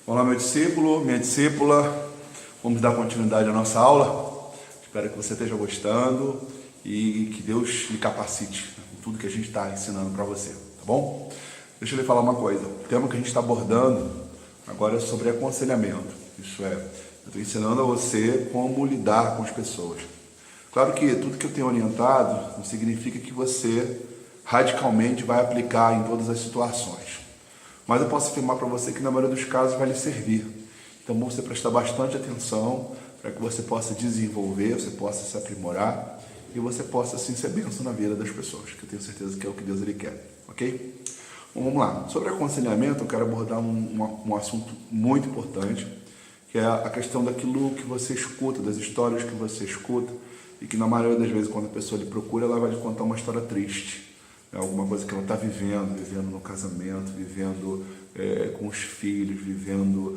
Olá, meu discípulo, minha discípula, vamos dar continuidade à nossa aula. Espero que você esteja gostando e que Deus lhe capacite em tudo que a gente está ensinando para você, tá bom? Deixa eu lhe falar uma coisa, o tema que a gente está abordando agora é sobre aconselhamento. Isso é, eu estou ensinando a você como lidar com as pessoas. Claro que tudo que eu tenho orientado não significa que você radicalmente vai aplicar em todas as situações. Mas eu posso afirmar para você que na maioria dos casos vai lhe servir. Então, você prestar bastante atenção para que você possa desenvolver, você possa se aprimorar e você possa, assim, ser bênção na vida das pessoas, que eu tenho certeza que é o que Deus ele quer, ok? Bom, vamos lá. Sobre aconselhamento, eu quero abordar um assunto muito importante, que é a questão daquilo que você escuta, das histórias que você escuta, e que na maioria das vezes, quando a pessoa lhe procura, ela vai lhe contar uma história triste. Alguma coisa que ela está vivendo no casamento, vivendo com os filhos, vivendo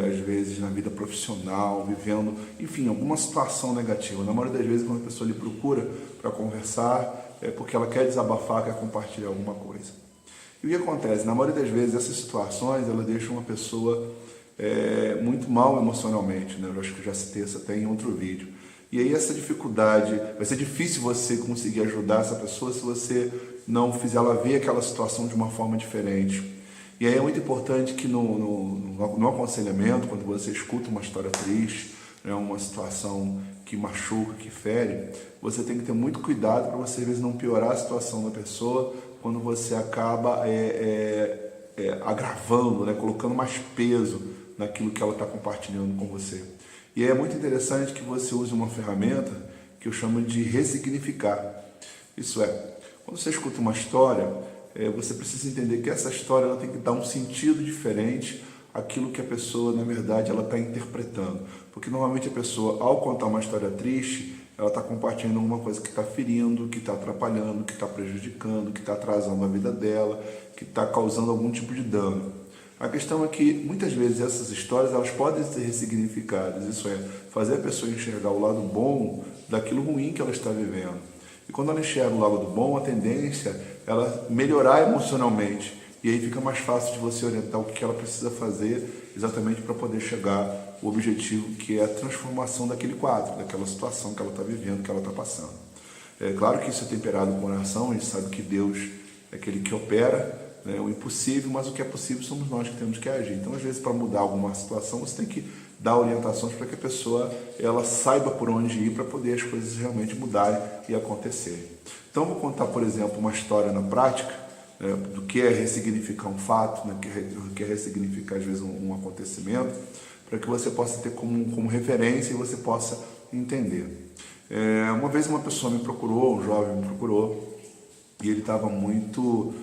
às vezes na vida profissional, vivendo, enfim, alguma situação negativa. Na maioria das vezes, quando a pessoa lhe procura para conversar, é porque ela quer desabafar, quer compartilhar alguma coisa. E o que acontece? Na maioria das vezes, essas situações, ela deixa uma pessoa muito mal emocionalmente, né? Eu acho que eu já citei isso até em outro vídeo. E aí essa dificuldade, vai ser difícil você conseguir ajudar essa pessoa se você não fizer ela ver aquela situação de uma forma diferente. E aí é muito importante que no aconselhamento, quando você escuta uma história triste, né, uma situação que machuca, que fere, você tem que ter muito cuidado para você, às vezes, não piorar a situação da pessoa quando você acaba agravando, né, colocando mais peso naquilo que ela está compartilhando com você. E é muito interessante que você use uma ferramenta que eu chamo de ressignificar. Isso é, quando você escuta uma história, você precisa entender que essa história ela tem que dar um sentido diferente àquilo que a pessoa, na verdade, ela está interpretando. Porque normalmente a pessoa, ao contar uma história triste, ela está compartilhando alguma coisa que está ferindo, que está atrapalhando, que está prejudicando, que está atrasando a vida dela, que está causando algum tipo de dano. A questão é que, muitas vezes, essas histórias elas podem ser ressignificadas, isso é, fazer a pessoa enxergar o lado bom daquilo ruim que ela está vivendo. E quando ela enxerga o lado do bom, a tendência é ela melhorar emocionalmente. E aí fica mais fácil de você orientar o que ela precisa fazer exatamente para poder chegar ao objetivo, que é a transformação daquele quadro, daquela situação que ela está vivendo, que ela está passando. É claro que isso é temperado com oração, a gente sabe que Deus é aquele que opera, o impossível, mas o que é possível somos nós que temos que agir. Então, às vezes, para mudar alguma situação, você tem que dar orientações para que a pessoa ela saiba por onde ir para poder as coisas realmente mudarem e acontecerem. Então, vou contar, por exemplo, uma história na prática, do que é ressignificar um fato, do que é ressignificar, às vezes, um acontecimento, para que você possa ter como referência e você possa entender. Uma vez uma pessoa me procurou, um jovem me procurou, e ele estava muito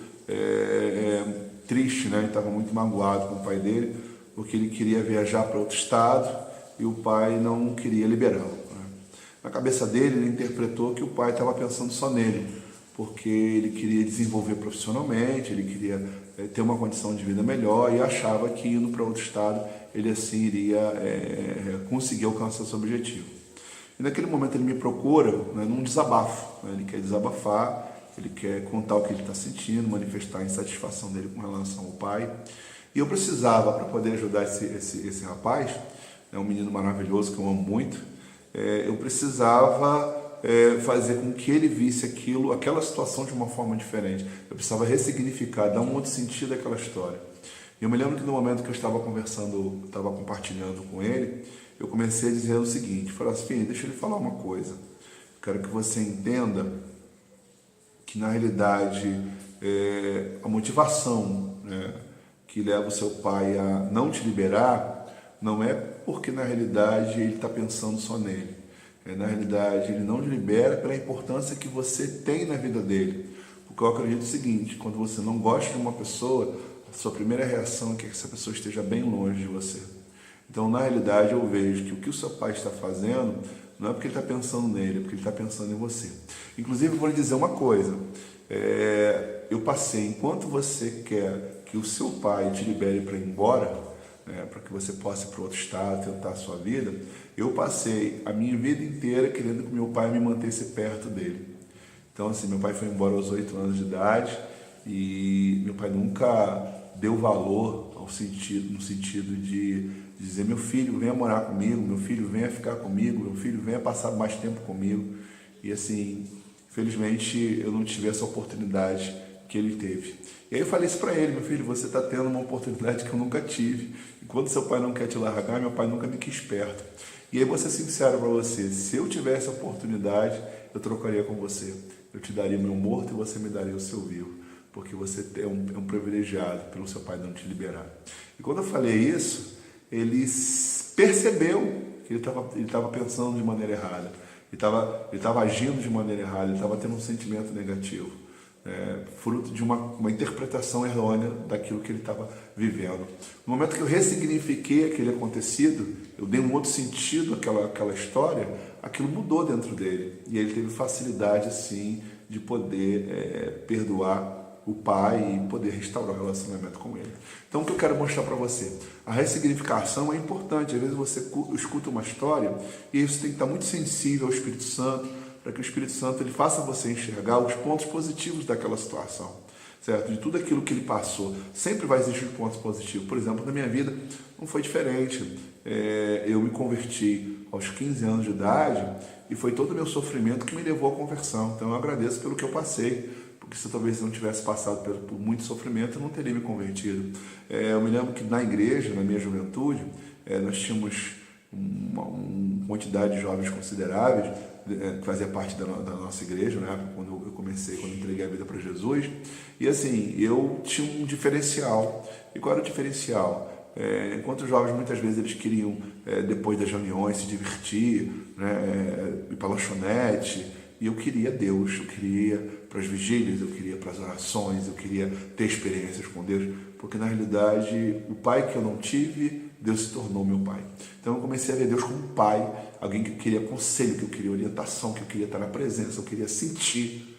triste, né? Ele estava muito magoado com o pai dele, porque ele queria viajar para outro estado e o pai não queria liberá-lo, né? Na cabeça dele, ele interpretou que o pai estava pensando só nele, porque ele queria desenvolver profissionalmente, ele queria ter uma condição de vida melhor e achava que indo para outro estado ele assim iria conseguir alcançar seu objetivo. E naquele momento ele me procura, né, num desabafo, né? Ele quer desabafar, ele quer contar o que ele está sentindo, manifestar a insatisfação dele com relação ao pai. E eu precisava, para poder ajudar esse rapaz, um menino maravilhoso que eu amo muito, eu precisava fazer com que ele visse aquela situação de uma forma diferente. Eu precisava ressignificar, dar um outro sentido àquela história. E eu me lembro que no momento que eu estava conversando, estava compartilhando com ele, eu comecei a dizer o seguinte, falei assim, filho, deixa ele falar uma coisa. Eu quero que você entenda que na realidade a motivação, né, que leva o seu pai a não te liberar não é porque na realidade ele está pensando só nele. Na realidade ele não te libera pela importância que você tem na vida dele. Porque eu acredito o seguinte, quando você não gosta de uma pessoa, a sua primeira reação é que essa pessoa esteja bem longe de você. Então, na realidade, eu vejo que o que o seu pai está fazendo não é porque ele está pensando nele, é porque ele está pensando em você. Inclusive, eu vou lhe dizer uma coisa. Eu passei, enquanto você quer que o seu pai te libere para ir embora, para que você possa ir para outro estado, tentar a sua vida, eu passei a minha vida inteira querendo que meu pai me mantesse perto dele. Então, assim, meu pai foi embora aos 8 anos de idade e meu pai nunca deu valor ao no sentido de dizer: meu filho, venha morar comigo, meu filho, venha ficar comigo, meu filho, venha passar mais tempo comigo. E assim, felizmente eu não tive essa oportunidade que ele teve. E aí eu falei isso para ele: meu filho, você está tendo uma oportunidade que eu nunca tive. E quando seu pai não quer te largar, meu pai nunca me quis perto. E aí vou ser sincero para você: se eu tivesse a oportunidade, eu trocaria com você. Eu te daria o meu morto e você me daria o seu vivo, porque você é um privilegiado pelo seu pai não te liberar. E quando eu falei isso, ele percebeu que ele estava pensando de maneira errada, ele estava agindo de maneira errada, ele estava tendo um sentimento negativo, fruto de uma interpretação errônea daquilo que ele estava vivendo. No momento que eu ressignifiquei aquele acontecido, eu dei um outro sentido àquela história, aquilo mudou dentro dele, e ele teve facilidade assim de poder perdoar o pai e poder restaurar o relacionamento com ele. Então, o que eu quero mostrar para você? A ressignificação é importante. Às vezes você escuta uma história e você tem que estar muito sensível ao Espírito Santo, para que o Espírito Santo ele faça você enxergar os pontos positivos daquela situação, certo? De tudo aquilo que ele passou. Sempre vai existir pontos positivos. Por exemplo, na minha vida não foi diferente. Eu me converti aos 15 anos de idade e foi todo o meu sofrimento que me levou à conversão. Então, eu agradeço pelo que eu passei, porque se talvez eu não tivesse passado por muito sofrimento, eu não teria me convertido. Eu me lembro que na igreja, na minha juventude, nós tínhamos uma quantidade de jovens consideráveis, que fazia parte da nossa igreja, né? Quando eu entreguei a vida para Jesus. E assim, eu tinha um diferencial. E qual era o diferencial? Enquanto os jovens muitas vezes eles queriam, depois das reuniões, se divertir, né? Ir para a lanchonete, e eu queria Deus, eu queria para as vigílias, eu queria para as orações, eu queria ter experiências com Deus, porque na realidade o pai que eu não tive, Deus se tornou meu pai. Então eu comecei a ver Deus como pai, alguém que eu queria conselho, que eu queria orientação, que eu queria estar na presença, eu queria sentir.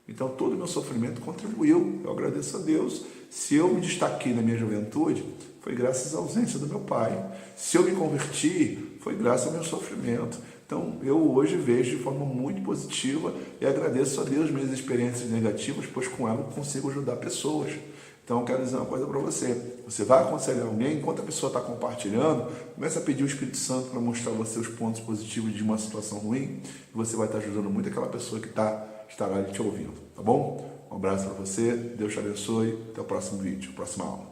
Então todo o meu sofrimento contribuiu, eu agradeço a Deus. Se eu me destaquei na minha juventude, foi graças à ausência do meu pai. Se eu me converti, foi graças ao meu sofrimento. Então, eu hoje vejo de forma muito positiva e agradeço a Deus minhas experiências negativas, pois com ela eu consigo ajudar pessoas. Então, eu quero dizer uma coisa para você. Você vai aconselhar alguém, enquanto a pessoa está compartilhando, começa a pedir o Espírito Santo para mostrar a você os pontos positivos de uma situação ruim, e você vai estar ajudando muito aquela pessoa que estará ali te ouvindo, tá bom? Um abraço para você, Deus te abençoe, até o próximo vídeo, próxima aula.